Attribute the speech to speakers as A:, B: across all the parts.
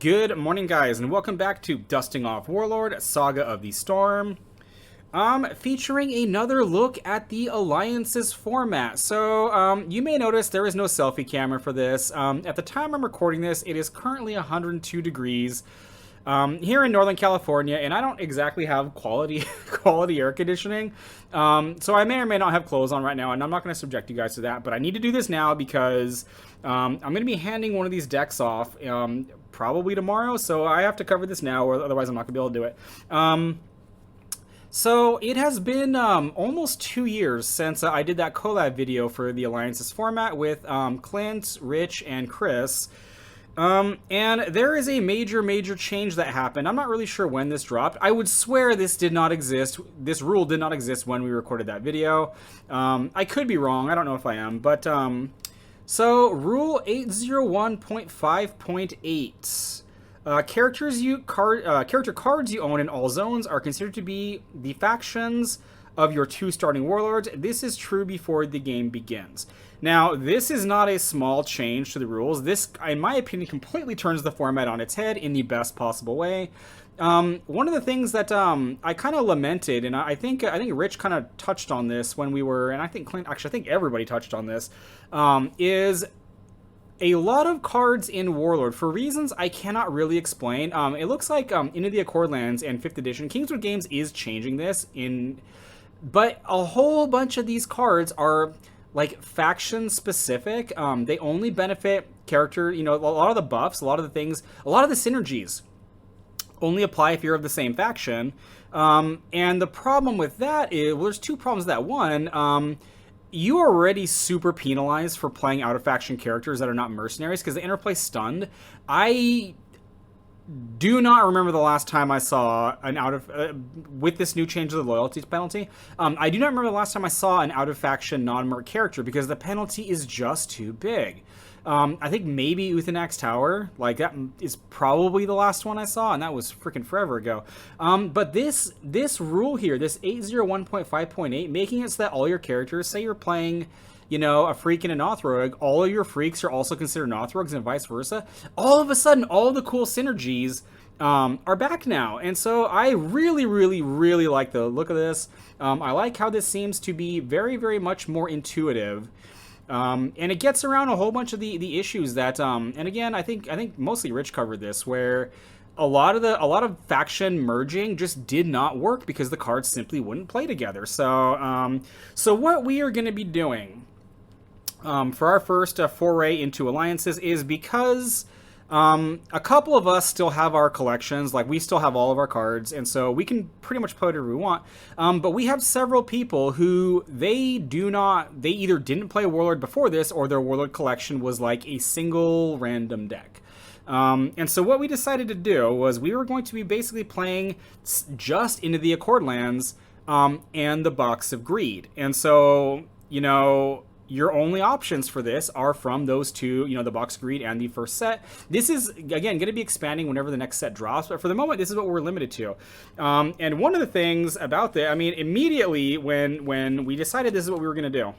A: Good morning, guys, and welcome back to Dusting Off Warlord, Saga of the Storm. Featuring another look at the Alliances format. So, you may notice there is no selfie camera for this. At the time I'm recording this, it is currently 102 degrees here in Northern California, and I don't exactly have quality quality air conditioning. So I may or may not have clothes on right now, and I'm not going to subject you guys to that. But I need to do this now because I'm going to be handing one of these decks off probably tomorrow. So I have to cover this now, or otherwise I'm not going to be able to do it. So it has been almost 2 years since I did that collab video for the Alliances format with Clint, Rich, and Chris. And there is a major change that happened. I'm not really sure when this dropped. I would swear this did not exist. This rule did not exist when we recorded that video. I could be wrong. I don't know if I am. But, so Rule 801.5.8. Character cards you own in all zones are considered to be the factions of your 2 starting warlords. This is true before the game begins. Now, this is not a small change to the rules. This, in my opinion, completely turns the format on its head in the best possible way. One of the things that I kind of lamented, and I think Rich kind of touched on this when we were, and I think Clint, actually, I think everybody touched on this, is a lot of cards in Warlord, for reasons I cannot really explain. It looks like Into the Accordlands and 5th edition, Kingswood Games is changing this, but a whole bunch of these cards are like faction specific. They only benefit character, a lot of the buffs, a lot of the things, a lot of the synergies only apply if you're of the same faction. And the problem with that is, well, there's 2 problems with that. One, you are already super penalized for playing out of faction characters that are not mercenaries because the interplay stunned. I do not remember the last time I saw an with this new change of the loyalty penalty. I do not remember the last time I saw an out of faction non-merc character because the penalty is just too big. I think maybe Uthanax Tower, like that is probably the last one I saw, and that was freaking forever ago. But this rule here, this 801.5.8, making it so that all your characters, say you're playing, a freak and an Othrogue, all of your freaks are also considered Othrogues and vice versa. All of a sudden, all the cool synergies are back now. And so I really like the look of this. I like how this seems to be very much more intuitive. And it gets around a whole bunch of the issues that, and again, I think mostly Rich covered this, where a lot of faction merging just did not work because the cards simply wouldn't play together. So, so what we are going to be doing for our first foray into alliances is, because a couple of us still have our collections, like we still have all of our cards, and so we can pretty much play whatever we want. But we have several people who they either didn't play Warlord before this, or their Warlord collection was like a single random deck. And so what we decided to do was we were going to be basically playing just Into the Accordlands and the Box of Greed. And so, your only options for this are from those 2, the Box of Greed and the first set. This is, again, going to be expanding whenever the next set drops, but for the moment, this is what we're limited to. And one of the things about that, immediately when we decided this is what we were going to do,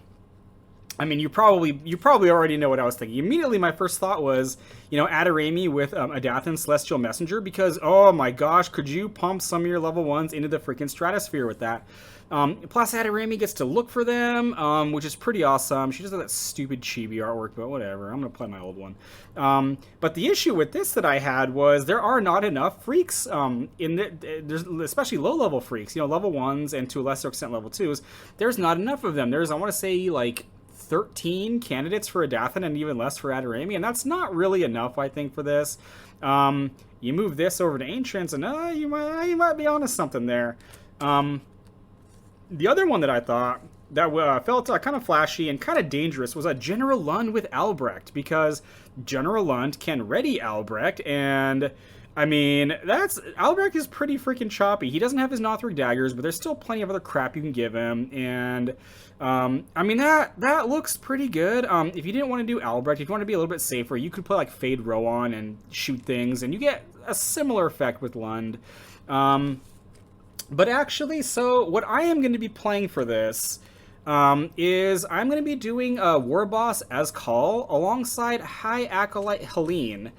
A: you probably already know what I was thinking. Immediately, my first thought was, Adarami with Adathan Celestial Messenger, because, oh my gosh, could you pump some of your level 1s into the freaking stratosphere with that? Plus, Adarami gets to look for them, which is pretty awesome. She does have that stupid chibi artwork, but whatever. I'm going to play my old one. But the issue with this that I had was there are not enough freaks, there's especially low-level freaks, level 1s and to a lesser extent level 2s. There's not enough of them. There's, I want to say, like 13 candidates for Adathan and even less for Adarami, and that's not really enough, I think, for this. You move this over to Ancients, and you might be onto something there. The other one that I thought that felt kind of flashy and kind of dangerous was a General Lund with Albrecht, because General Lund can ready Albrecht, and Albrecht is pretty freaking choppy. He doesn't have his Nothric daggers, but there's still plenty of other crap you can give him, and that looks pretty good. If you didn't want to do Albrecht, if you want to be a little bit safer, you could play like Fade Rowan and shoot things, and you get a similar effect with Lund. But actually, so what I am going to be playing for this is I'm going to be doing a War Boss as Call alongside High Acolyte Helene,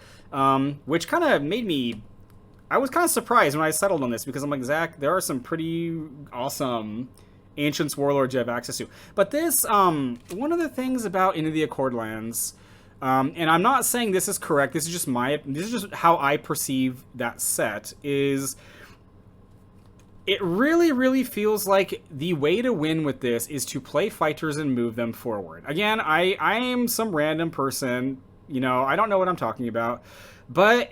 A: which kind of made me... I was kind of surprised when I settled on this because I'm like, Zach, there are some pretty awesome Ancients Warlords you have access to. But this, one of the things about Into the Accordlands, and I'm not saying this is correct, this is just how I perceive that set, is it really, really feels like the way to win with this is to play fighters and move them forward. Again, I am some random person, you know, I don't know what I'm talking about. But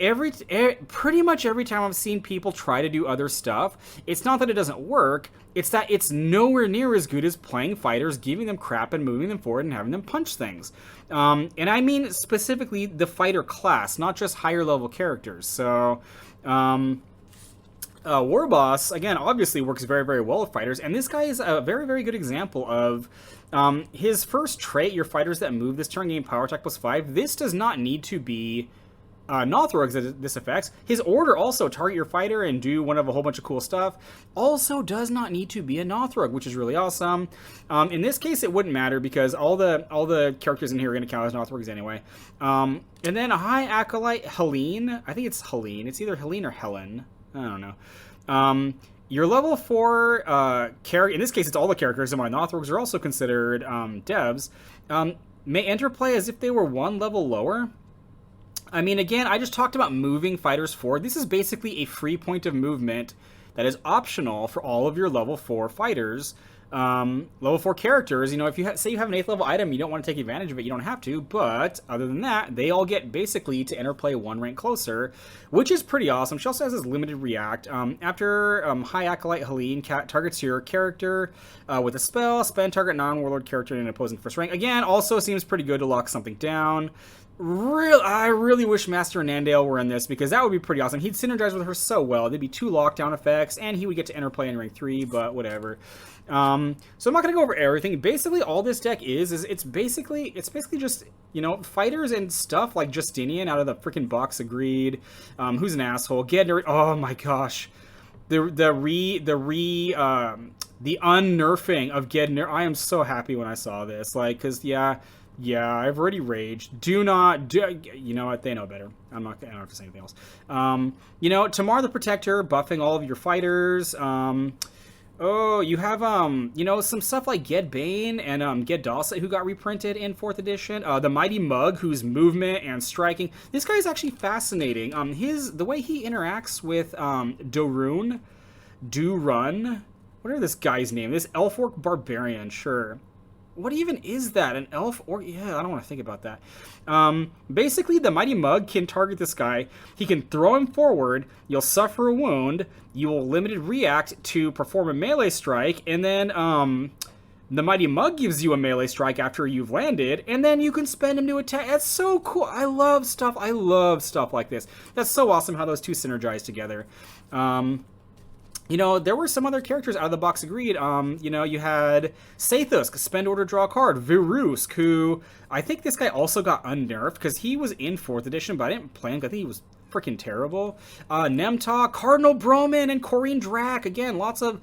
A: pretty much every time I've seen people try to do other stuff, it's not that it doesn't work, it's that it's nowhere near as good as playing fighters, giving them crap and moving them forward and having them punch things. And I mean specifically the fighter class, not just higher level characters. So, War Boss, again, obviously works very, very well with fighters, and this guy is a very, very good example of his first trait, your fighters that move this turn gain power attack +5. This does not need to be Nothrogs that this affects. His order also, target your fighter and do one of a whole bunch of cool stuff, also does not need to be a Nothrog, which is really awesome. In this case, it wouldn't matter because all the characters in here are going to count as Nothrogs anyway. And then a High Acolyte Helene. I think it's Helene. It's either Helene or Helen. I don't know. Your level 4 character, in this case it's all the characters, and my Nothrogs are also considered devs, may enter play as if they were one level lower. I mean, again, I just talked about moving fighters forward. This is basically a free point of movement that is optional for all of your level 4 fighters. Level 4 characters, you know, if you say you have an 8th level item, you don't want to take advantage of it, you don't have to, but other than that, they all get basically to enter play one rank closer, which is pretty awesome. She also has this limited react. After High Acolyte Helene targets your character with a spell, spend target non-warlord character in an opposing first rank. Again, also seems pretty good to lock something down. I really wish Master Nandale were in this because that would be pretty awesome. He'd synergize with her so well. There'd be 2 lockdown effects, and he would get to enter play in rank 3, but whatever. So I'm not going to go over everything. Basically, all this deck is it's basically just, you know, fighters and stuff like Justinian out of the freaking box agreed. Who's an asshole? Gedner. Oh my gosh. The unnerfing of Gedner. I am so happy when I saw this. Like, because, yeah, I've already raged. You know what? They know better. I don't have to say anything else. You know, Tamar the Protector, buffing all of your fighters. Oh, you have, you know, some stuff like Ged Bane and Ged Dawson, who got reprinted in 4th edition. The Mighty Mug, whose movement and striking. This guy is actually fascinating. The way he interacts with Durun, whatever this guy's name, this Elf Orc Barbarian, sure. What even is that? An elf? Or yeah, I don't want to think about that. Basically, the Mighty Mug can target this guy. He can throw him forward. You'll suffer a wound. You will limited react to perform a melee strike. And then the Mighty Mug gives you a melee strike after you've landed. And then you can spend him to attack. That's so cool. I love stuff like this. That's so awesome how those two synergize together. You know, there were some other characters out of the box agreed. You know, you had Sathos, spend order, draw a card. Virusk, who I think this guy also got unnerfed because he was in 4th edition, but I didn't play him because I think he was freaking terrible. Nemta, Cardinal Broman, and Corrine Drac. Again, lots of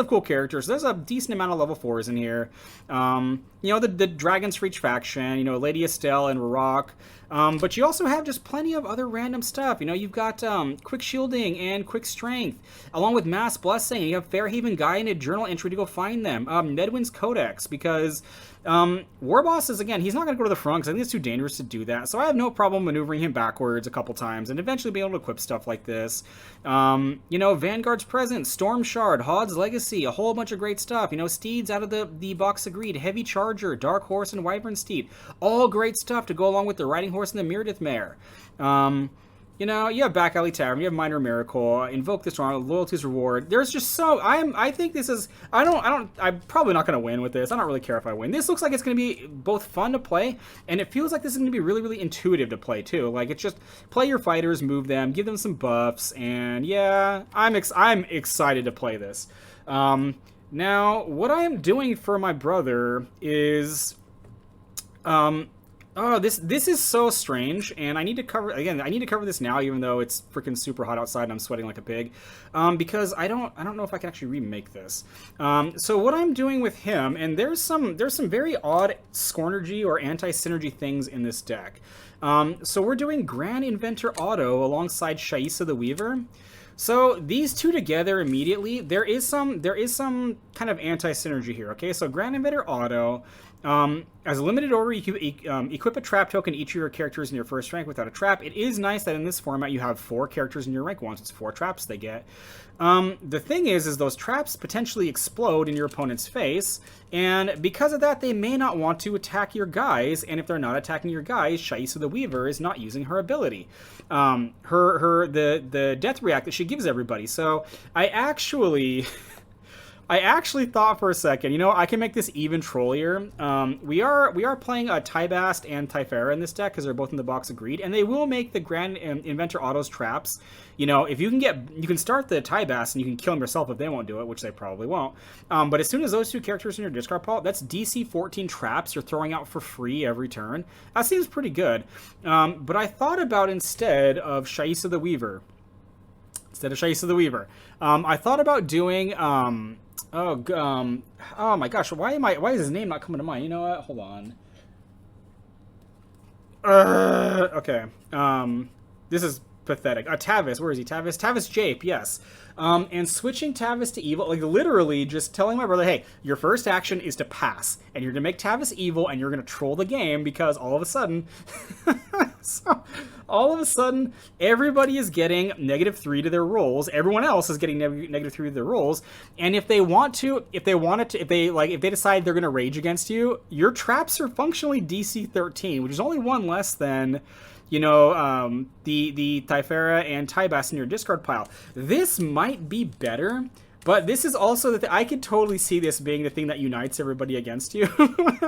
A: cool characters. There's a decent amount of level 4s in here. You know, the Dragon's Reach faction, you know, Lady Estelle and Rock. But you also have just plenty of other random stuff. You know, you've got Quick Shielding and Quick Strength, along with Mass Blessing. You have Fairhaven Guy and a journal entry to go find them. Nedwin's Codex, because War Boss is, again, he's not going to go to the front because I think it's too dangerous to do that. So I have no problem maneuvering him backwards a couple times and eventually being able to equip stuff like this. You know, Vanguard's Presence, Storm Shard, Hod's Legacy, a whole bunch of great stuff. You know, Steeds out of the box agreed, Heavy Charger, Dark Horse, and Wyvern Steed. All great stuff to go along with the Riding Horse and the Meredith Mare. You know, you have Back Alley Tavern, you have Minor Miracle, Invoke this Wrong, Loyalty's Reward. There's just so, I think this is, I'm probably not going to win with this. I don't really care if I win. This looks like it's going to be both fun to play, and it feels like this is going to be really, really intuitive to play, too. Like, it's just, play your fighters, move them, give them some buffs, and yeah, I'm excited to play this. Now, what I am doing for my brother is, Oh, this is so strange, and I need to cover again. I need to cover this now, even though it's freaking super hot outside and I'm sweating like a pig, because I don't know if I can actually remake this. So what I'm doing with him, and there's some very odd Scornergy or anti-synergy things in this deck. So we're doing Grand Inventor Auto alongside Shaisa the Weaver. So these two together immediately, there is some kind of anti-synergy here. Okay, so Grand Inventor Auto. As a limited order, you can equip a trap token each of your characters in your first rank without a trap. It is nice that in this format you have 4 characters in your rank. Once it's 4 traps they get. The thing is those traps potentially explode in your opponent's face, and because of that, they may not want to attack your guys. And if they're not attacking your guys, Shaisa the Weaver is not using her ability, the death react that she gives everybody. So I actually. I actually thought for a second, I can make this even trollier. We are playing a Tybast and Typhara in this deck because they're both in the box of greed, and they will make the Grand Inventor Autos traps. If you can start the Tybast and you can kill them yourself if they won't do it, which they probably won't. But as soon as those 2 characters in your discard pile, that's DC 14 traps you're throwing out for free every turn. That seems pretty good. But I thought about instead of Shaisa the Weaver. I thought about doing oh my gosh, why is his name not coming to mind? You know what? Hold on. Okay. This is pathetic. Tavis, where is he? Tavis Jape, yes. And switching Tavis to evil, like literally just telling my brother, hey, your first action is to pass, and you're gonna make Tavis evil, and you're gonna troll the game because all of a sudden, everybody is getting -3 to their rolls. Everyone else is getting -3 to their rolls, and if they decide they're gonna rage against you, your traps are functionally DC 13, which is only one less than. The Typhara and Tybast in your discard pile. This might be better, but this is also I could totally see this being the thing that unites everybody against you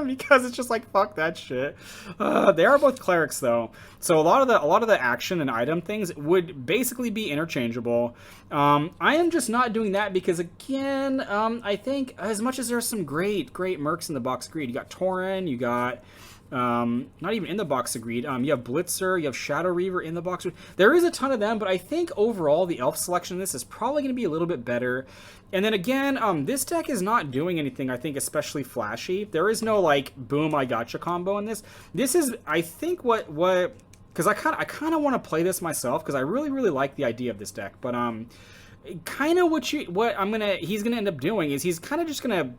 A: because it's just like fuck that shit. They are both clerics though, so a lot of the action and item things would basically be interchangeable. I am just not doing that because again, I think as much as there's some great mercs in the box greed, you got Tauren, you got. Not even in the box of greed. You have Blitzer, you have Shadow Reaver in the box. There is a ton of them, but I think overall the elf selection in this is probably going to be a little bit better. And then again, this deck is not doing anything, I think, especially flashy. There is no, like, boom, I gotcha combo in this. This is, I think, because I kind of want to play this myself, because I really, really like the idea of this deck. But, kind of he's gonna end up doing is he's kind of just gonna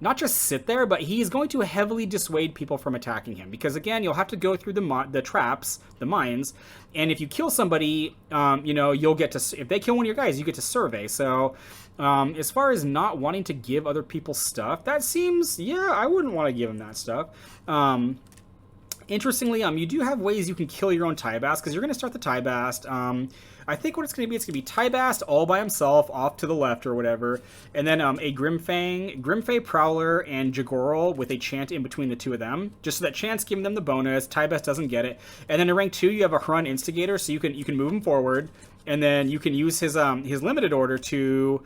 A: not just sit there, but he's going to heavily dissuade people from attacking him. Because again, you'll have to go through the traps, the mines, and if you kill somebody, you'll get to, if they kill one of your guys, you get to survey. So as far as not wanting to give other people stuff, that seems, yeah, I wouldn't want to give him that stuff. Interestingly, you do have ways you can kill your own Tybast, because you're going to start the Tybast. I think what it's going to be Tybast all by himself off to the left or whatever, and then a Grimfey Prowler, and Jagorl with a chant in between the two of them, just so that chant's giving them the bonus. Tybast doesn't get it. And then in rank 2, you have a Hrun Instigator, so you can move him forward, and then you can use his limited order to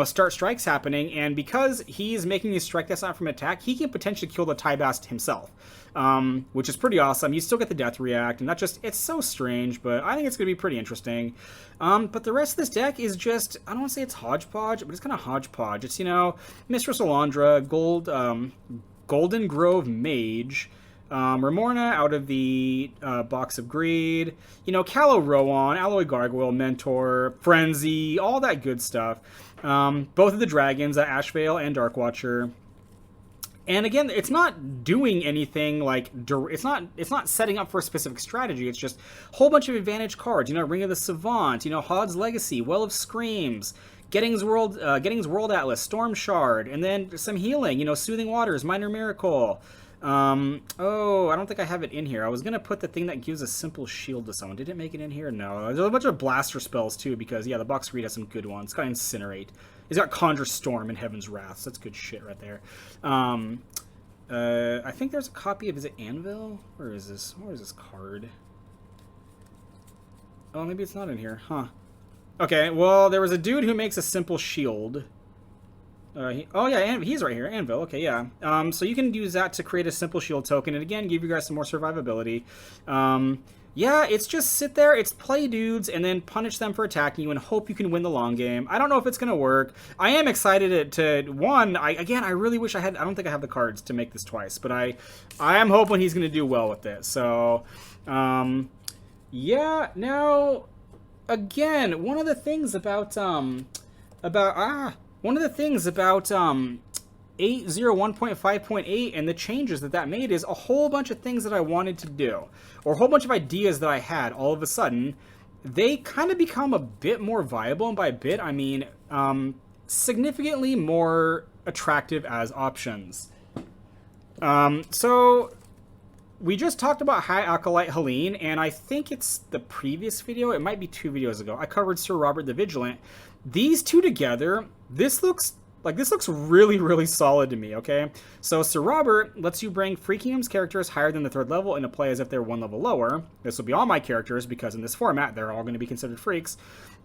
A: start strikes happening. And because he's making his strike that's not from attack, he can potentially kill the Tybast himself, which is pretty awesome. You still get the death react, and it's so strange, but I think it's going to be pretty interesting. But the rest of this deck is just, I don't want to say it's hodgepodge, but it's kind of hodgepodge. It's, Mistress Alondra, Golden Grove Mage, Ramorna out of the Box of Greed, Callow Rowan, Alloy Gargoyle, Mentor, Frenzy, all that good stuff. Both of the dragons, Ashvale and Darkwatcher. And again, it's not doing anything like, it's not setting up for a specific strategy. It's just a whole bunch of advantage cards. Ring of the Savant, Hod's Legacy, Well of Screams, Gettings World Atlas, Storm Shard, and then some healing. Soothing Waters, Minor Miracle. I don't think I have it in here. I was gonna put the thing that gives a simple shield to someone. Did it make it in here? No. There's a bunch of blaster spells too, because the box of Greed has some good ones. It's got Incinerate. He's got Conjure Storm and Heaven's Wrath. So that's good shit right there. I think there's a copy of, is it Anvil? Where is this card? Oh, maybe it's not in here. Huh. Okay, well, there was a dude who makes a simple shield. Oh yeah, he's right here. Anvil. Okay, yeah. So you can use that to create a simple shield token, and again, give you guys some more survivability. Yeah, it's just sit there, it's play dudes, and then punish them for attacking you, and hope you can win the long game. I don't know if it's gonna work. I am excited to one. I really wish I had. I don't think I have the cards to make this twice, but I am hoping he's gonna do well with this. So, yeah. Now, again, one of the things about 801.5.8 and the changes that made is a whole bunch of things that I wanted to do, or a whole bunch of ideas that I had, all of a sudden, they kind of become a bit more viable, and by a bit, I mean significantly more attractive as options. So we just talked about High Acolyte Helene, and I think it's the previous video, it might be 2 videos ago, I covered Sir Robert the Vigilant. These two together, this looks really, really solid to me, okay? So Sir Robert lets you bring Free Kingdom's characters higher than the 3rd level into play as if they're 1 level lower. This will be all my characters, because in this format, they're all going to be considered freaks.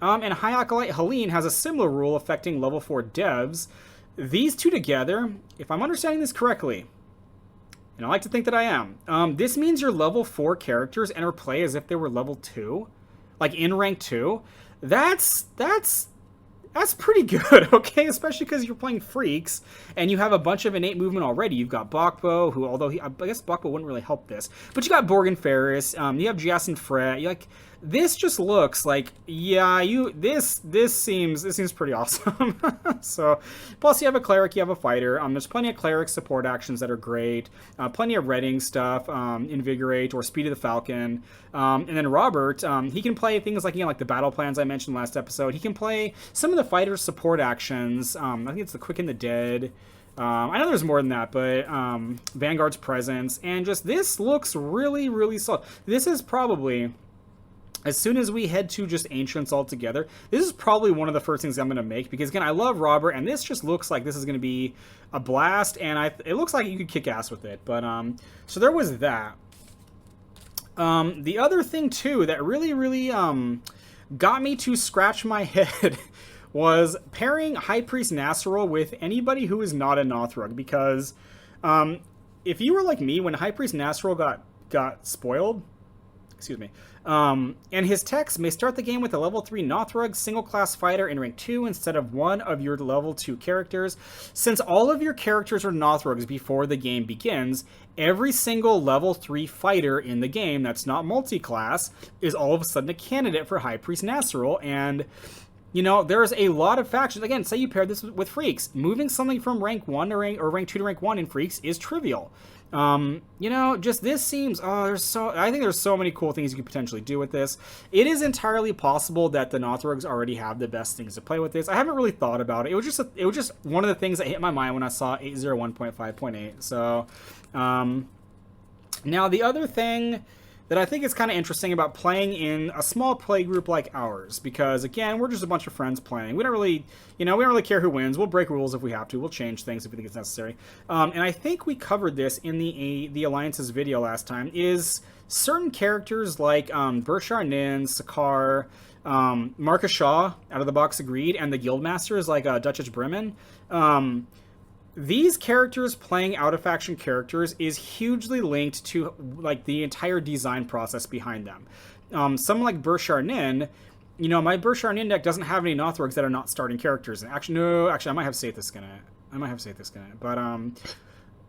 A: And High Acolyte Helene has a similar rule affecting level 4 devs. These two together, if I'm understanding this correctly, and I like to think that I am, this means your level 4 characters enter play as if they were level 2, like in rank 2. That's pretty good, okay? Especially because you're playing freaks, and you have a bunch of innate movement already. You've got Bokbo, who, although I guess Bokbo wouldn't really help this, but you got Borg and Ferris, you have Jas and Fret, this just looks like, yeah, this seems pretty awesome. So, plus you have a cleric, you have a fighter. There's plenty of cleric support actions that are great. Plenty of reading stuff, invigorate or speed of the falcon. And then Robert, he can play things like, like the battle plans I mentioned last episode. He can play some of the fighter support actions. I think it's the quick and the dead. I know there's more than that, but Vanguard's presence, and just this looks really, really solid. This is probably, as soon as we head to just Ancients altogether, this is probably one of the first things I'm going to make, because again, I love Robert, and this just looks like this is going to be a blast, and it looks like you could kick ass with it. But so there was that. The other thing too that really, really got me to scratch my head was pairing High Priest Nasseril with anybody who is not a Nothrug, because if you were like me when High Priest Nasseril got spoiled, excuse me, and his techs may start the game with a level 3 Nothrug single-class fighter in rank 2 instead of one of your level 2 characters. Since all of your characters are Nothrugs before the game begins, every single level 3 fighter in the game that's not multi-class is all of a sudden a candidate for High Priest Nasseril, and there's a lot of factions. Again, say you pair this with Freaks. Moving something from rank 1 to rank 2 to rank 1 in Freaks is trivial. Just this seems, I think there's so many cool things you could potentially do with this. It is entirely possible that the Nothrugs already have the best things to play with this. I haven't really thought about it. It was just one of the things that hit my mind when I saw 801.5.8. So, now the other thing that I think is kind of interesting about playing in a small play group like ours, because again, we're just a bunch of friends playing. We don't really, we don't really care who wins. We'll break rules if we have to. We'll change things if we think it's necessary. And I think we covered this in the Alliance's video last time, is certain characters like Bershar Nin, Sakar, Marcus Shaw, out of the box agreed, and the Guildmasters like Duchess Brimmen. These characters playing out-of-faction characters is hugely linked to the entire design process behind them. Someone like Bershar Nin, my Bershar Nin deck doesn't have any Nothrugs that are not starting characters. Actually, I might have Saithis in it. But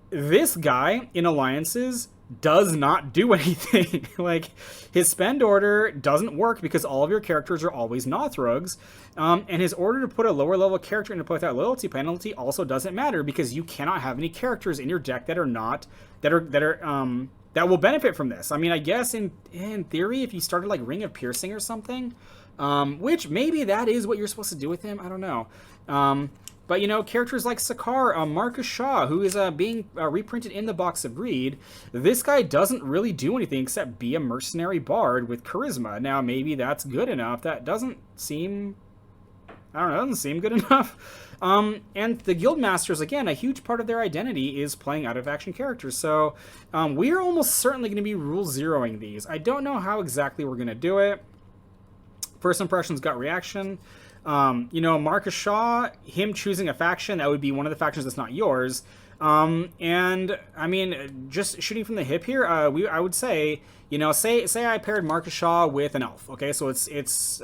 A: this guy in Alliances does not do anything. His spend order doesn't work because all of your characters are always Nothrugs, and his order to put a lower level character into play without loyalty penalty also doesn't matter, because you cannot have any characters in your deck that will benefit from this. I mean, I guess in theory, if you started like Ring of Piercing or something, which maybe that is what you're supposed to do with him, I don't know. But, characters like Sakar, Marcus Shaw, who is being reprinted in the Box of Greed, this guy doesn't really do anything except be a mercenary bard with charisma. Now, maybe that's good enough. That doesn't seem good enough. And the Guildmasters, again, a huge part of their identity is playing out-of-action characters. So we're almost certainly going to be rule zeroing these. I don't know how exactly we're going to do it. First impressions, gut reaction. You know, Marcus Shaw, him choosing a faction, that would be one of the factions that's not yours. And I mean, just shooting from the hip here, I would say, you know, say I paired Marcus Shaw with an elf. Okay, so it's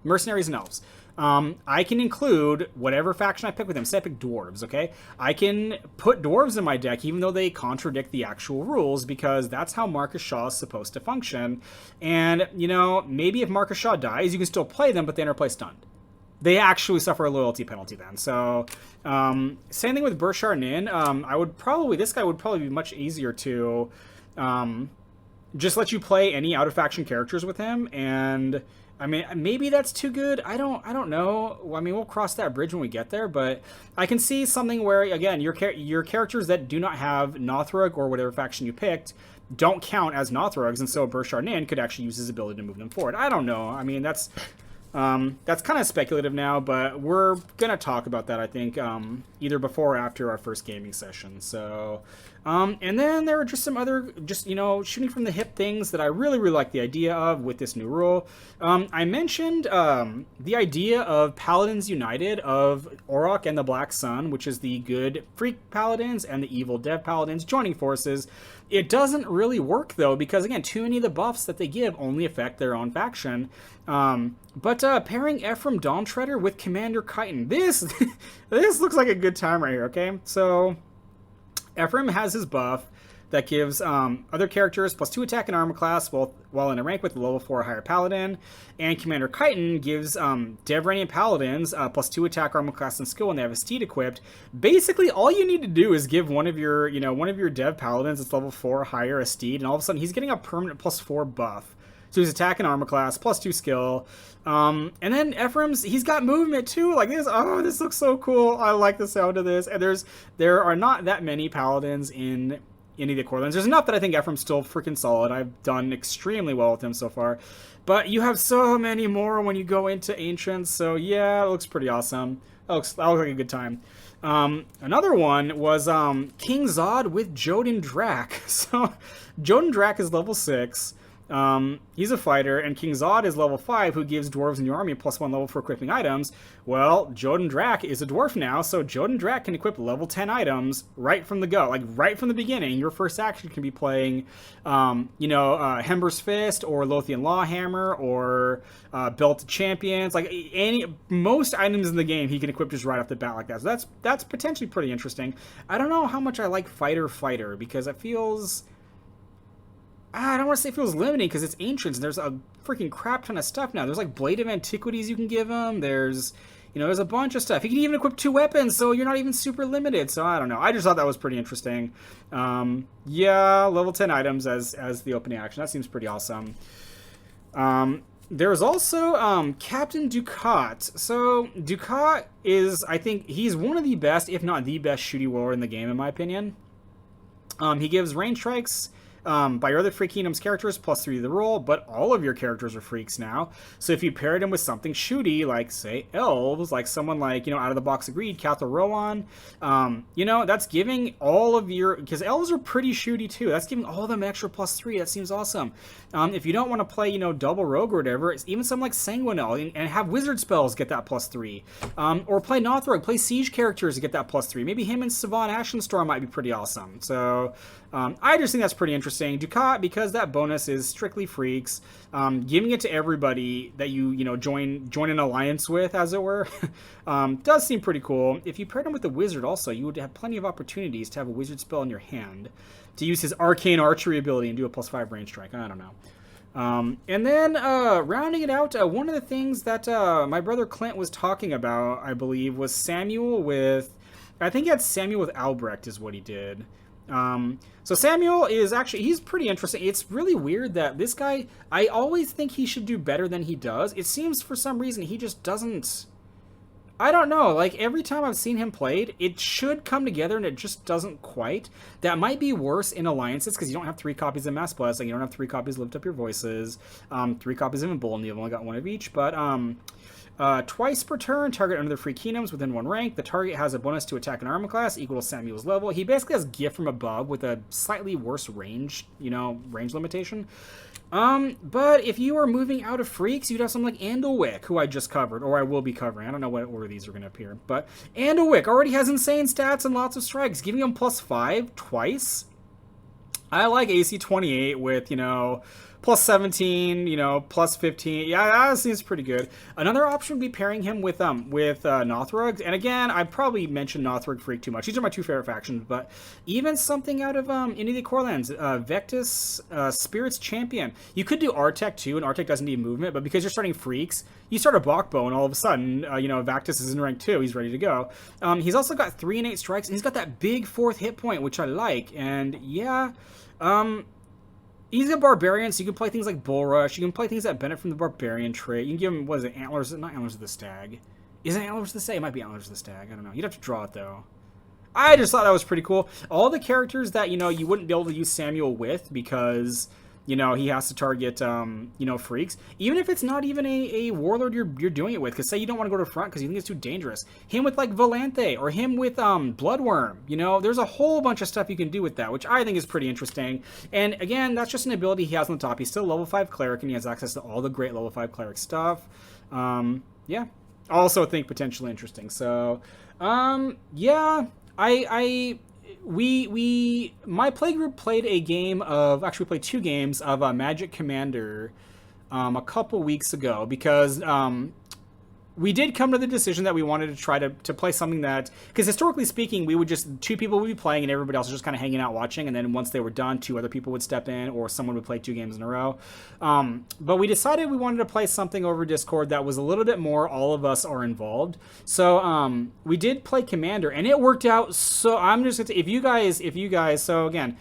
A: mercenaries and elves. I can include whatever faction I pick with them. Say I pick dwarves, okay? I can put dwarves in my deck even though they contradict the actual rules because that's how Marcus Shaw is supposed to function. And, you know, maybe if Marcus Shaw dies, you can still play them, but they interplay stunned. They actually suffer a loyalty penalty then. So, same thing with Burshar Nin. This guy would probably be much easier to just let you play any out-of-faction characters with him, and I mean, maybe that's too good. I don't know. I mean, we'll cross that bridge when we get there, but I can see something where, again, your characters that do not have Nothrog or whatever faction you picked don't count as Nothrogs, and so Burshar Nin could actually use his ability to move them forward. I don't know. I mean, that's kind of speculative now, but we're gonna talk about that, I think, either before or after our first gaming session. So, and then there are just some other, you know, shooting from the hip things that I really like the idea of with this new rule. I mentioned the idea of Paladins United, of Orok and the Black Sun, which is the good Freak Paladins and the evil Dev Paladins joining forces. It doesn't really work, though, because, again, too many of the buffs that they give only affect their own faction. But pairing Ephraim Dawnshredder with Commander Chitin, this looks like a good time right here, okay? So Ephraim has his buff that gives other characters +2 attack and armor class while in a rank with a level 4 or higher paladin, and Commander Chitin gives Devranian paladins +2 attack, armor class, and skill when they have a steed equipped. Basically, all you need to do is give one of your Dev paladins that's level 4 or higher a steed, and all of a sudden he's getting a permanent +4 buff. So he's attack and armor class, +2 skill. And then Ephraim's, he's got movement too. Like this, oh, this looks so cool. I like the sound of this. And there are not that many paladins in any of the Accordlands. There's enough that I think Ephraim's still freaking solid. I've done extremely well with him so far. But you have so many more when you go into Ancients. So yeah, it looks pretty awesome. That looks like a good time. Another one was King Zod with Jodin Drak. So Jodin Drak is level 6. He's a fighter, and King Zod is level 5, who gives dwarves in your army +1 level for equipping items. Well, Jodin Drak is a dwarf now, so Jodin Drak can equip level 10 items right from the go. Like, right from the beginning, your first action can be playing, Hember's Fist, or Lothian Lawhammer, or Belt of Champions. Like, most items in the game he can equip just right off the bat like that. So that's potentially pretty interesting. I don't know how much I like fighter, because it feels... I don't want to say it feels limiting because it's Ancients and there's a freaking crap ton of stuff now. There's like Blade of Antiquities you can give him. There's a bunch of stuff. He can even equip 2 weapons, so you're not even super limited. So I don't know. I just thought that was pretty interesting. Yeah, level 10 items as the opening action. That seems pretty awesome. There's also Captain Ducat. So Ducat is, I think, he's one of the best, if not the best, shooty warlord in the game, in my opinion. He gives range strikes by your other Freak Kingdoms characters +3 to the roll, but all of your characters are freaks now. So if you paired them with something shooty, like, say, elves, like someone like, out of the box agreed, Cathal Rowan, that's giving all of your, because elves are pretty shooty too, that's giving all of them an extra +3. That seems awesome. If you don't want to play, double rogue or whatever, it's even something like Sanguinel and have wizard spells get that +3. Or play Nothrog, play siege characters to get that +3. Maybe him and Sivan Ashenstorm might be pretty awesome. So I just think that's pretty interesting. Ducat, because that bonus is strictly freaks, giving it to everybody that you join an alliance with, as it were, does seem pretty cool. If you paired him with the wizard also, you would have plenty of opportunities to have a wizard spell in your hand to use his arcane archery ability and do a +5 range strike. I don't know. And then rounding it out, one of the things that my brother Clint was talking about, I believe, was Samuel with, I think he had Samuel with Albrecht is what he did. So Samuel is actually, he's pretty interesting. It's really weird that this guy, I always think he should do better than he does. It seems for some reason he just doesn't, I don't know, like every time I've seen him played, it should come together and it just doesn't quite. That might be worse in alliances because you don't have 3 copies of Mass Blessing, you don't have 3 copies of Lift Up Your Voices, 3 copies of Embolden, you've only got 1 of each, but twice per turn, target under the Free Kingdoms within 1 rank. The target has a bonus to attack and armor class equal to Samuel's level. He basically has Gift from above with a slightly worse range, range limitation. But if you are moving out of freaks, you'd have something like Andalwick, who I just covered, or I will be covering. I don't know what order these are going to appear. But Andalwick already has insane stats and lots of strikes, giving him +5 twice. I like AC 28 with, +17, +15. Yeah, that seems pretty good. Another option would be pairing him with Nothrug. And again, I probably mentioned Nothrug Freak too much. These are my two favorite factions, but even something out of into the Accordlands, Vectis Spirits Champion. You could do Artec too, and Artec doesn't need movement, but because you're starting freaks, you start a Bachbo, and all of a sudden, Vectis is in rank 2. He's ready to go. He's also got 3 innate strikes, and he's got that big 4th hit point, which I like. And yeah, he's a barbarian, so you can play things like Bull Rush. You can play things that benefit from the barbarian trait. You can give him, what is it, Antlers? Not Antlers of the Stag. Is it Antlers of the Stag? It might be Antlers of the Stag. I don't know. You'd have to draw it, though. I just thought that was pretty cool. All the characters that, you wouldn't be able to use Samuel with because, he has to target, freaks. Even if it's not even a warlord you're doing it with. Because say you don't want to go to the front because you think it's too dangerous. Him with, like, Volanthe or him with Bloodworm. There's a whole bunch of stuff you can do with that, which I think is pretty interesting. And, again, that's just an ability he has on the top. He's still level 5 cleric, and he has access to all the great level 5 cleric stuff. Yeah. Also think potentially interesting. So, yeah. My playgroup played we played 2 games of Magic Commander a couple weeks ago because we did come to the decision that we wanted to try to play something that, because historically speaking, we would just, 2 people would be playing and everybody else was just kind of hanging out watching, and then once they were done, 2 other people would step in, or someone would play 2 games in a row. But we decided we wanted to play something over Discord that was a little bit more all of us are involved. So we did play Commander, and it worked out. So I'm just gonna, if you guys, so again,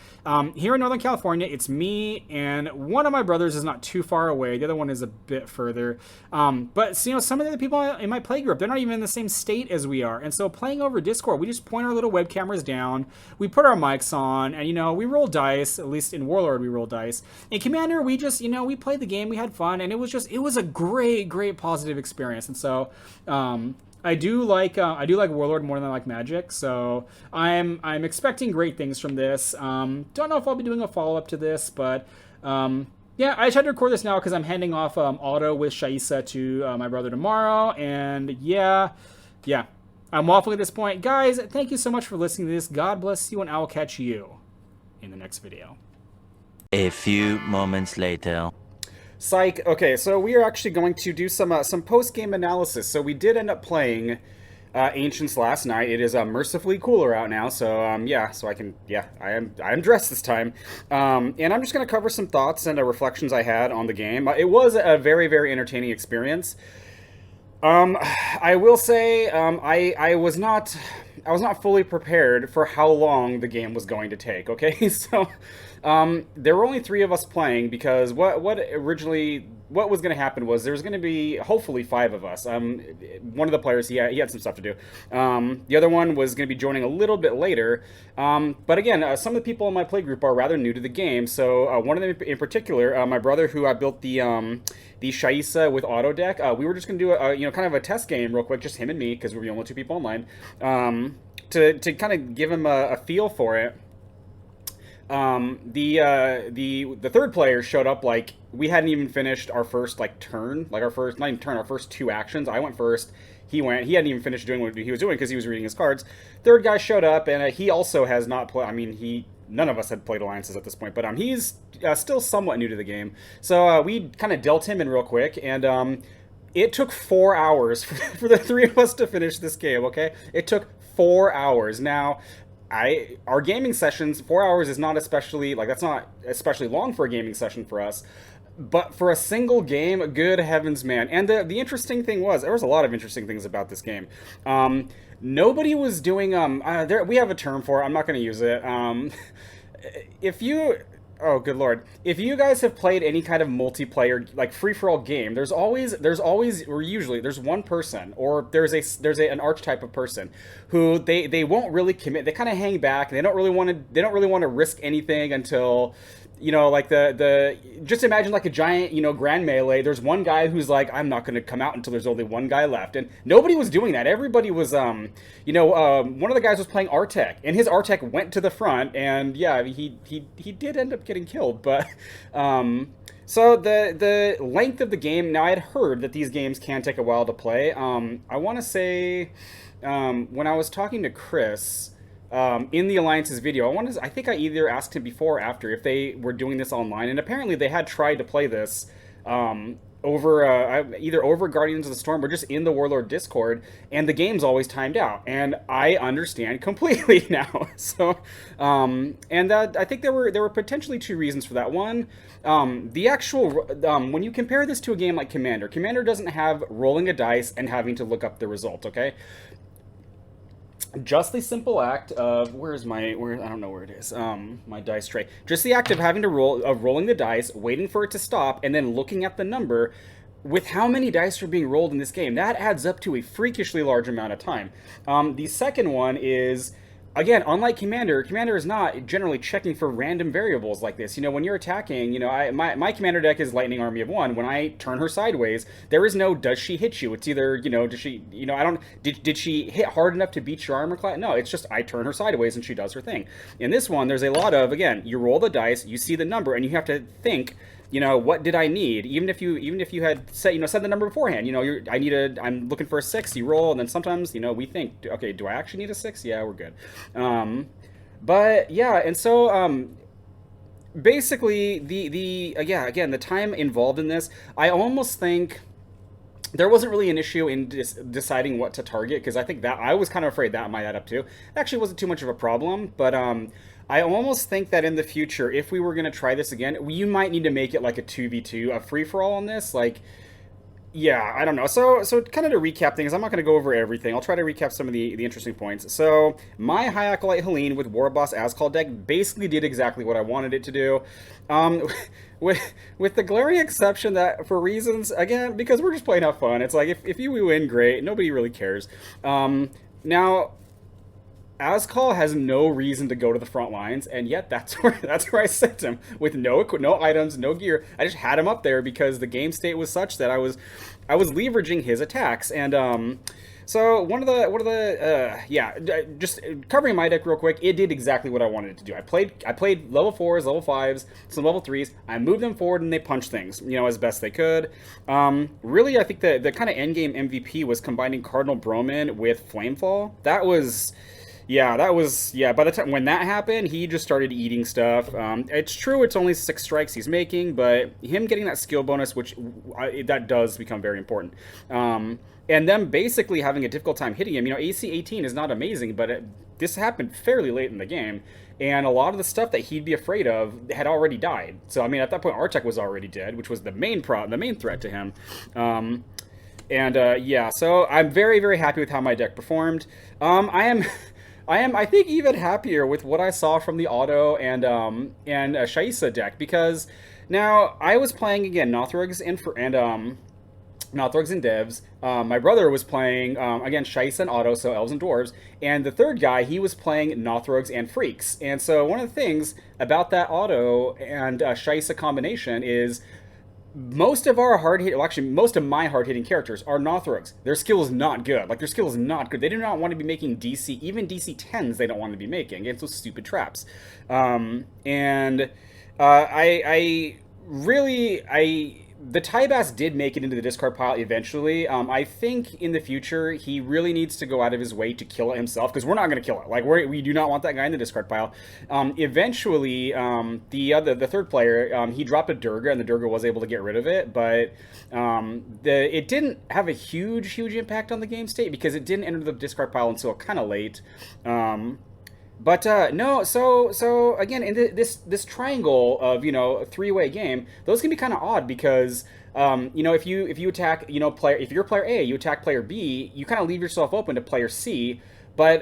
A: here in Northern California, it's me and one of my brothers is not too far away. The other one is a bit further. But some of the other people in my play group, they're not even in the same state as we are. And so playing over Discord, we just point our little web cameras down, we put our mics on, and we roll dice. At least in Warlord we roll dice. In Commander, we just we played the game, we had fun, and it was a great positive experience. And so I do like Warlord more than I like Magic, so I'm expecting great things from this. Don't know if I'll be doing a follow-up to this, but yeah, I tried to record this now because I'm handing off Auto with Shaisa to my brother tomorrow, and yeah, I'm waffling at this point. Guys, thank you so much for listening to this. God bless you, and I will catch you in the next video.
B: A few moments later.
A: Psych. Okay, so we are actually going to do some post-game analysis. So we did end up playing Ancients last night. It is mercifully cooler out now, so yeah, so I am dressed this time, and I'm just going to cover some thoughts and reflections I had on the game. It was a very entertaining experience. I will say I was not fully prepared for how long the game was going to take. Okay, so there were only 3 of us playing because what was going to happen was there was going to be hopefully 5 of us. One of the players, he had some stuff to do. The other one was going to be joining a little bit later. But again, some of the people in my play group are rather new to the game. So one of them in particular, my brother, who I built the Shaisa with auto deck, we were just going to do a kind of a test game real quick, just him and me, because we're the only 2 people online, to kind of give him a feel for it. The third player showed up like we hadn't even finished our first turn, our first 2 actions. I went first, he went. He hadn't even finished doing what he was doing because he was reading his cards. Third guy showed up, and he also has not played. I mean, none of us had played Alliances at this point, but he's still somewhat new to the game. So we kind of dealt him in real quick, and it took 4 hours for the 3 of us to finish this game. Okay, it took 4 hours. Now, our gaming sessions, 4 hours is not especially, that's not especially long for a gaming session for us, but for a single game, good heavens, man. And the interesting thing was, there was a lot of interesting things about this game. Nobody was doing, we have a term for it, I'm not going to use it. Oh, good lord. If you guys have played any kind of multiplayer, free-for-all game, there's one person, or there's an archetype of person who they won't really commit. They kind of hang back, and they don't really want to risk anything until, just imagine a giant, grand melee. There's one guy who's like, I'm not going to come out until there's only one guy left. And nobody was doing that. Everybody was, one of the guys was playing Artec, and his Artec went to the front, and yeah, he did end up getting killed, but, So the length of the game. Now I had heard that these games can take a while to play. I want to say when I was talking to Chris in the Alliance's video, I think I either asked him before or after if they were doing this online, and apparently they had tried to play this over either over Guardians of the Storm or just in the Warlord Discord, and the game's always timed out. And I understand completely now. So, and that I think there were potentially two reasons for that. One, the actual when you compare this to a game like Commander, Commander doesn't have rolling a dice and having to look up the result. Okay, just the simple act of where I don't know where it is, my dice tray, just the act of having to rolling the dice, waiting for it to stop, and then looking at the number. With how many dice are being rolled in this game, that adds up to a freakishly large amount of time. The second one is, again, unlike Commander, Commander is not generally checking for random variables like this. When you're attacking, my Commander deck is Lightning Army of One. When I turn her sideways, there is no does she hit you. It's either, does she, I don't, did she hit hard enough to beat your armor class? No, it's just I turn her sideways and she does her thing. In this one, there's a lot of, again, you roll the dice, you see the number, and you have to think, what did I need? Even if you had said the number beforehand, I'm looking for a 6, you roll, and then sometimes, we think, okay, do I actually need a 6? Yeah, we're good. But yeah, and so, basically again, the time involved in this, I almost think there wasn't really an issue in deciding what to target, because I think that I was kind of afraid that might add up too. It actually wasn't too much of a problem, but I almost think that in the future, if we were going to try this again, you might need to make it like a 2v2, a free-for-all on this. Like, yeah, I don't know. So kind of to recap things, I'm not going to go over everything. I'll try to recap some of the interesting points. So my High Acolyte Helene with War Boss Azkal deck basically did exactly what I wanted it to do. With the glaring exception that, for reasons, again, because we're just playing have fun, it's like, if you win, great. Nobody really cares. Now, Azkal has no reason to go to the front lines, and yet that's where I sent him with no items, no gear. I just had him up there because the game state was such that I was leveraging his attacks. And so just covering my deck real quick, it did exactly what I wanted it to do. I played level 4s, level 5s, some level 3s. I moved them forward and they punched things, as best they could. Really, I think the kind of endgame MVP was combining Cardinal Broman with Flamefall. By the time when that happened, he just started eating stuff. It's true, it's only 6 strikes he's making, but him getting that skill bonus, that does become very important. And them basically having a difficult time hitting him. AC 18 is not amazing, but this happened fairly late in the game, and a lot of the stuff that he'd be afraid of had already died. So, at that point, Artek was already dead, which was the main threat to him. So I'm very, very happy with how my deck performed. I think, even happier with what I saw from the Auto and Shaisa deck, because now I was playing again Nothrugs and Devs. My brother was playing again Shaisa and Auto, so Elves and Dwarves, and the third guy, he was playing Nothrugs and Freaks. And so one of the things about that Auto and Shaisa combination is, most of my hard-hitting characters are Nothrugs. Their skill is not good. They do not want to be making DC, even DC 10s they don't want to be making against those stupid traps. The Tybas did make it into the discard pile eventually. I think in the future, he really needs to go out of his way to kill it himself, because we're not going to kill it. We do not want that guy in the discard pile. Eventually, the third player, he dropped a Durga, and the Durga was able to get rid of it, but it didn't have a huge impact on the game state, because it didn't enter the discard pile until kind of late. So again, in this triangle of, a 3-way game, those can be kind of odd, because if you attack, if you're player A, you attack player B, you kind of leave yourself open to player C, but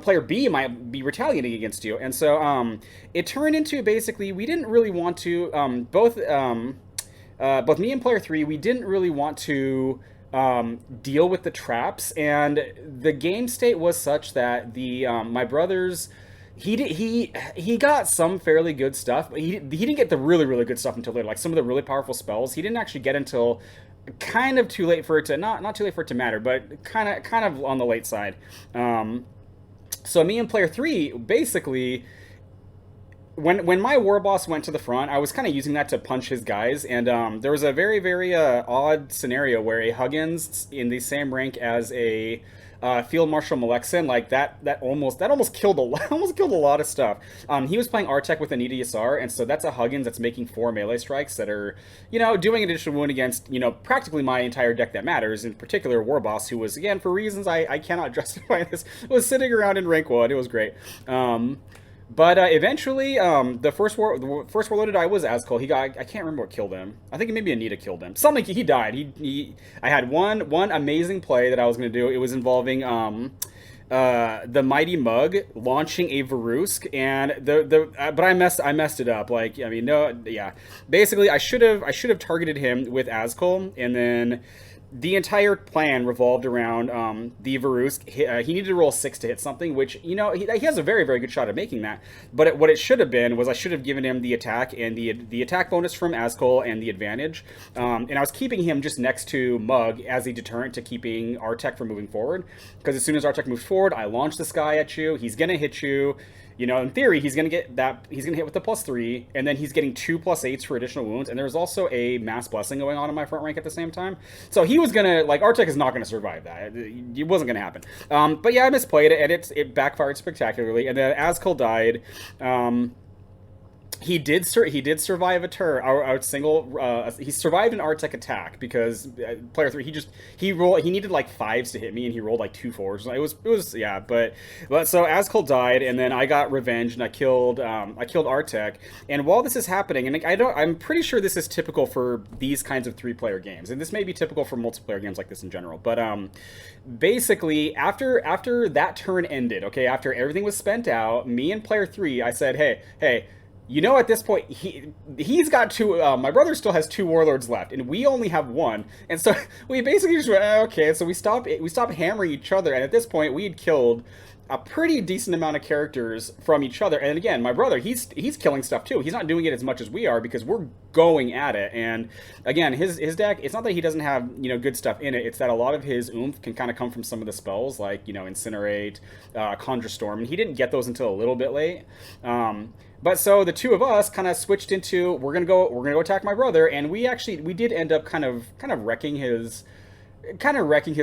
A: player B might be retaliating against you. And so it turned into, basically, we didn't really want to both me and player 3, we didn't really want to deal with the traps, and the game state was such that my brothers, he got some fairly good stuff, but he didn't get the really, really good stuff until later. Like some of the really powerful spells, he didn't actually get until kind of too late for it to not too late for it to matter, but kind of on the late side. So me and player 3, basically, when my war boss went to the front, I was kind of using that to punch his guys, and there was a very odd scenario where a Huggins in the same rank as a Field Marshal Malexin, like that almost killed almost killed a lot of stuff. He was playing Artec with Anita Yasar, and so that's a Huggins that's making 4 melee strikes that are, doing an additional wound against, practically my entire deck that matters. In particular, War Boss, who was, again, for reasons I cannot justify this, was sitting around in rank 1. It was great. But eventually, the first warlord to die was Azkul. I can't remember what killed him. I think maybe Anita killed him. Something, he died. I had one amazing play that I was going to do. It was involving the Mighty Mug launching a Varusk, and but I messed it up. Like, I mean, no, yeah. Basically, I should have targeted him with Azkul, and then the entire plan revolved around the Varusk. He needed to roll 6 to hit something, which, he has a very good shot at making that. But what it should have been was I should have given him the attack and the attack bonus from Azkul and the advantage. And I was keeping him just next to Mug as a deterrent to keeping Artec from moving forward. Because as soon as Artec moves forward, I launch this guy at you. He's going to hit you. In theory, he's gonna hit with the +3, and then he's getting 2 +8s for additional wounds, and there's also a mass blessing going on in my front rank at the same time. So he was gonna, Artec is not gonna survive that. It wasn't gonna happen. But yeah, I misplayed it, and it backfired spectacularly. And then Azkul died. He did survive a turn. Our single. He survived an Artec attack because player 3. He needed 5s to hit me, and he rolled 2 4s. It was yeah. But so Azkul died, and then I got revenge, and I killed Artec. And while this is happening, and I'm pretty sure this is typical for these kinds of 3-player games, and this may be typical for multiplayer games like this in general. But basically after that turn ended, okay, after everything was spent out, me and player 3, I said, hey. At this point, he's got 2. My brother still has 2 warlords left, and we only have 1. And so we basically just went, okay. So we stopped hammering each other, and at this point, we had killed a pretty decent amount of characters from each other. And again, my brother, he's killing stuff too. He's not doing it as much as we are because we're going at it. And again, his deck, it's not that he doesn't have good stuff in it. It's that a lot of his oomph can kind of come from some of the spells like Incinerate, Conjure Storm, and he didn't get those until a little bit late. But so the 2 of us kind of switched into we're gonna go attack my brother, and we did end up kind of wrecking his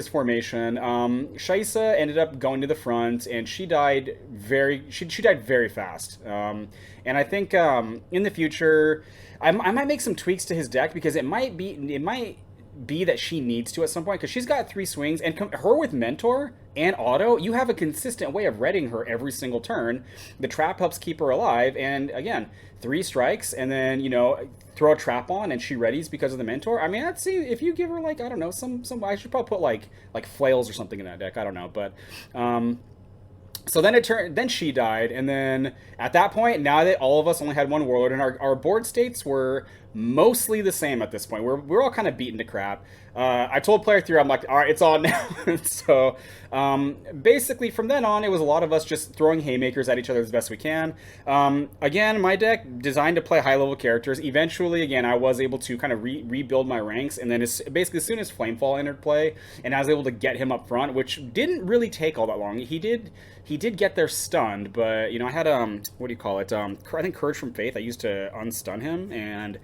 A: formation. Shaisa ended up going to the front, and she died very fast. And I think in the future, I might make some tweaks to his deck because it might be that she needs to at some point, because she's got 3 swings, and her with Mentor and Auto, you have a consistent way of readying her every single turn. The trap helps keep her alive, and again, 3 strikes, and then throw a trap on, and she readies because of the Mentor. I mean, I'd see if you give her I don't know, some I should probably put like flails or something in that deck. I don't know, but so then she died, and then at that point, now that all of us only had 1 warlord, and our board states were mostly the same at this point. We're all kind of beaten to crap. I told player 3, I'm like, all right, it's on now. So basically from then on, it was a lot of us just throwing haymakers at each other as best we can. Again, my deck designed to play high-level characters. Eventually, again, I was able to kind of rebuild my ranks, and then basically as soon as Flamefall entered play, and I was able to get him up front, which didn't really take all that long. He did get there stunned, but I had what do you call it? I think Courage from Faith I used to unstun him, and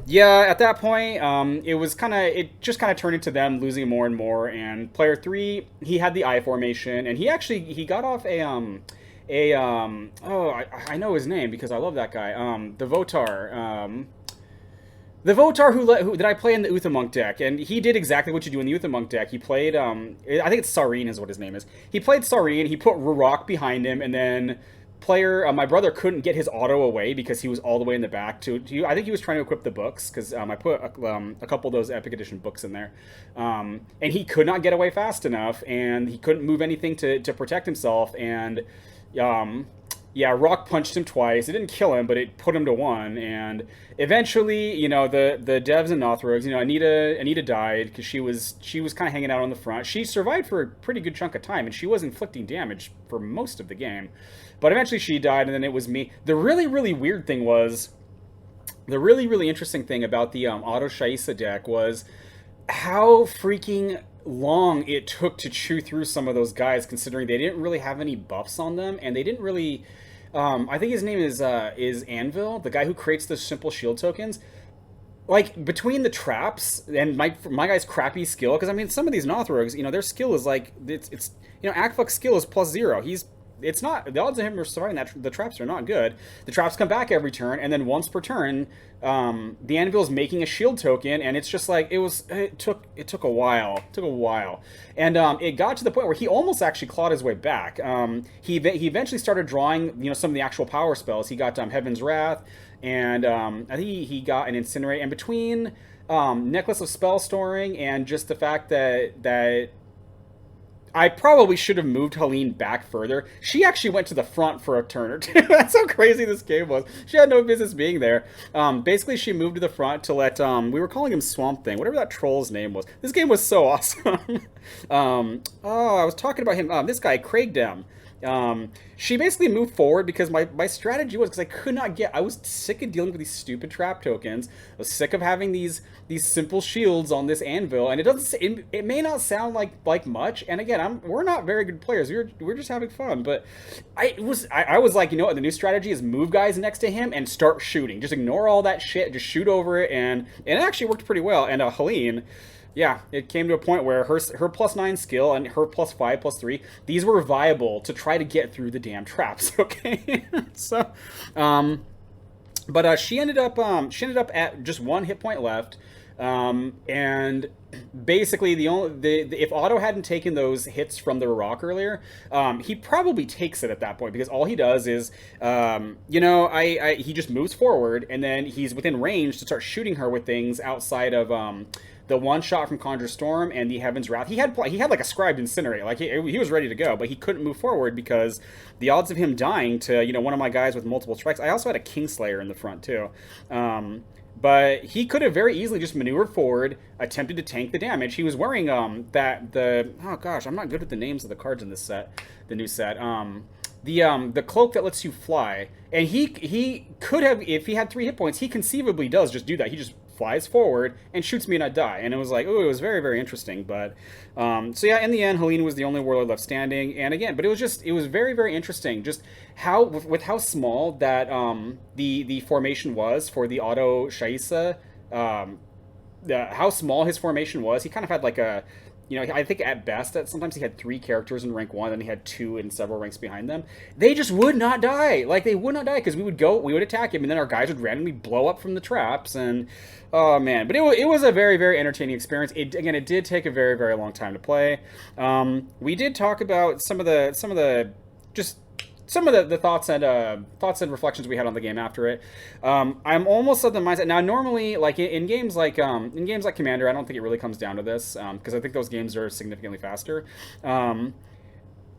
A: yeah, at that point, it just kind of turned into them losing more and more. And player 3, he had the I formation, and he got off I know his name because I love that guy. The Votar. The Votar who that I play in the Uthermonk deck, and he did exactly what you do in the Uthermonk deck. He played, I think it's Sareen is what his name is. He played Sareen, he put Rurok behind him, and then my brother couldn't get his auto away because he was all the way in the back. I think he was trying to equip the books, because I put a couple of those Epic Edition books in there. And he could not get away fast enough, and he couldn't move anything to protect himself, and yeah, Rock punched him twice. It didn't kill him, but it put him to 1. And eventually, the devs and Nothrogs, Anita died because she was kind of hanging out on the front. She survived for a pretty good chunk of time, and she was inflicting damage for most of the game. But eventually she died, and then it was me. The really, really weird thing was, the really, really interesting thing about the Auto Shaisa deck was how freaking long it took to chew through some of those guys, considering they didn't really have any buffs on them, and they didn't really I think his name is Anvil, the guy who creates the simple shield tokens. Like between the traps and my guy's crappy skill, because I mean some of these Noth rogues, their skill is like it's Akvuk's skill is +0. It's not the odds of him surviving that the traps are not good. The traps come back every turn, and then once per turn, the Anvil is making a shield token, and it's just like it took a while, and it got to the point where he almost actually clawed his way back. He eventually started drawing some of the actual power spells. He got Heaven's Wrath, and I think he got an Incinerate, and between Necklace of Spell Storing and just the fact that I probably should have moved Helene back further. She actually went to the front for a turn or two. That's how crazy this game was. She had no business being there. Basically, she moved to the front to let, we were calling him Swamp Thing, whatever that troll's name was. This game was so awesome. I was talking about him, this guy, Craigdem. She basically moved forward because my strategy was, because I was sick of dealing with these stupid trap tokens. I was sick of having these simple shields on this anvil, and it may not sound like much, and again, we're not very good players. We're just having fun, but I was like, the new strategy is move guys next to him and start shooting. Just ignore all that shit, just shoot over it, and it actually worked pretty well. And Helene, yeah, it came to a point where her +9 skill and her +5, +3, these were viable to try to get through the damn traps. Okay, so, but she ended up at just 1 hit point left, and basically if Otto hadn't taken those hits from the rock earlier, he probably takes it at that point, because all he does is, he just moves forward, and then he's within range to start shooting her with things outside of the one shot from Conjure Storm and the Heaven's Wrath. He had like a scribed Incinerate, like he was ready to go, but he couldn't move forward because the odds of him dying to one of my guys with multiple strikes. I also had a Kingslayer in the front too. But he could have very easily just maneuvered forward, attempted to tank the damage. He was wearing oh gosh, I'm not good with the names of the cards in this set, the new set. The cloak that lets you fly, and he could have, if he had 3 hit points, he conceivably does just do that. He just flies forward and shoots me and I die, and it was like, oh, it was very, very interesting. But so yeah, in the end, Helene was the only warlord left standing, and again, but it was very, very interesting just how with how small that the formation was for the Auto Shaisa, how small his formation was. He kind of had like a, I think at best that sometimes he had 3 characters in rank 1, and he had 2 in several ranks behind them. They just would not die. Like, they would not die, because we would attack him, and then our guys would randomly blow up from the traps, and oh man. But it was a very, very entertaining experience. It did take a very, very long time to play. We did talk about some of the thoughts and reflections we had on the game after it. I'm almost of the mindset now. Normally, like in games like Commander, I don't think it really comes down to this, because I think those games are significantly faster.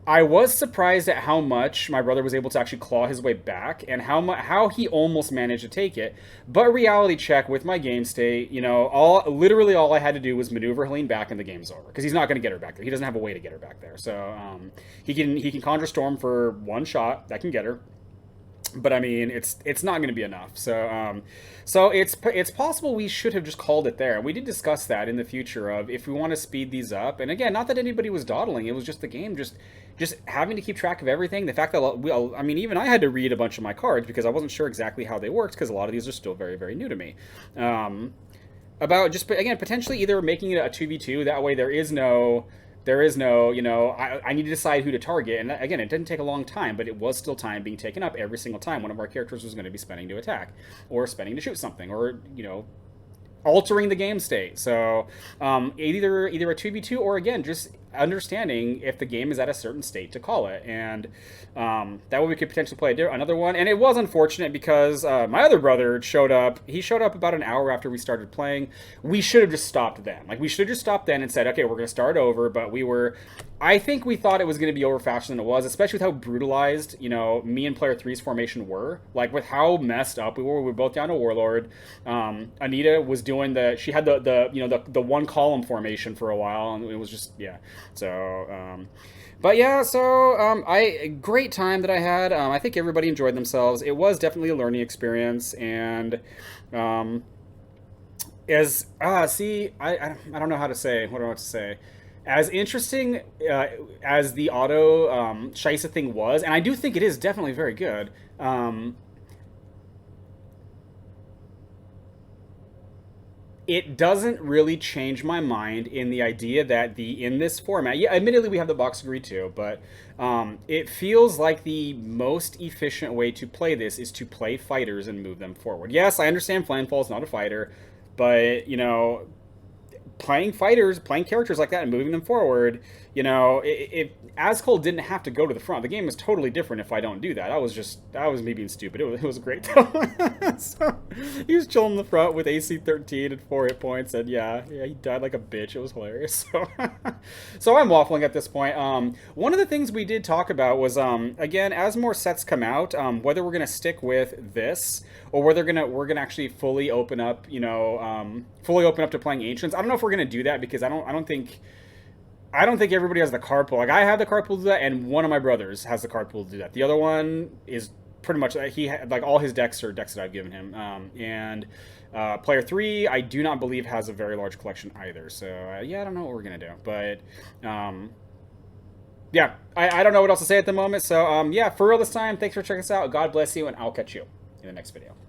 A: I was surprised at how much my brother was able to actually claw his way back, and how he almost managed to take it. But reality check with my game state, literally all I had to do was maneuver Helene back, and the game's over, because he's not going to get her back there. He doesn't have a way to get her back there. So he can Conjure Storm for 1 shot that can get her. But I mean, it's not going to be enough. So it's possible we should have just called it there. We did discuss that in the future of if we want to speed these up. And again, not that anybody was dawdling. It was just the game just having to keep track of everything. The fact that even I had to read a bunch of my cards because I wasn't sure exactly how they worked, because a lot of these are still very, very new to me. About just, again, potentially either making it a 2v2. That way there is no, I need to decide who to target. And again, it didn't take a long time, but it was still time being taken up every single time one of our characters was going to be spending to attack, or spending to shoot something, or, altering the game state. So either a 2v2, or again, just understanding if the game is at a certain state to call it. And that way we could potentially play another one. And it was unfortunate because my other brother showed up. He showed up about an hour after we started playing. We should have just stopped then. Like, we should have just stopped then and said, okay, we're going to start over. But I think we thought it was going to be over faster than it was, especially with how brutalized, me and player 3's formation were. Like, with how messed up we were. We were both down to Warlord. Anita was doing she had the 1 column formation for a while, and it was just, yeah. So, great time that I had. I think everybody enjoyed themselves. It was definitely a learning experience, and I don't know how to say what I want to say. as interesting as the auto Shaisa thing was, and I do think it is definitely very good. It doesn't really change my mind in the idea that in this format, yeah, admittedly we have the box agree too, but it feels like the most efficient way to play this is to play fighters and move them forward. Yes, I understand Flamefall is not a fighter, but playing fighters, playing characters like that, and moving them forward. If Ascol didn't have to go to the front, the game is totally different if I don't do that. That was me being stupid. It was great though. So he was chilling in the front with AC 13 and 4 hit points, and yeah, he died like a bitch. It was hilarious. So I'm waffling at this point. One of the things we did talk about was again, as more sets come out, whether we're gonna stick with this or whether we're gonna actually fully open up, fully open up to playing ancients. I don't know if we're gonna do that because I don't think everybody has the card pool. Like I have the card pool to do that, and one of my brothers has the card pool to do that. The other one is pretty much like all his decks are decks that I've given him. And player 3, I do not believe has a very large collection either. So yeah, I don't know what we're gonna do, but yeah, I don't know what else to say at the moment. So yeah, for real this time. Thanks for checking us out. God bless you, and I'll catch you in the next video.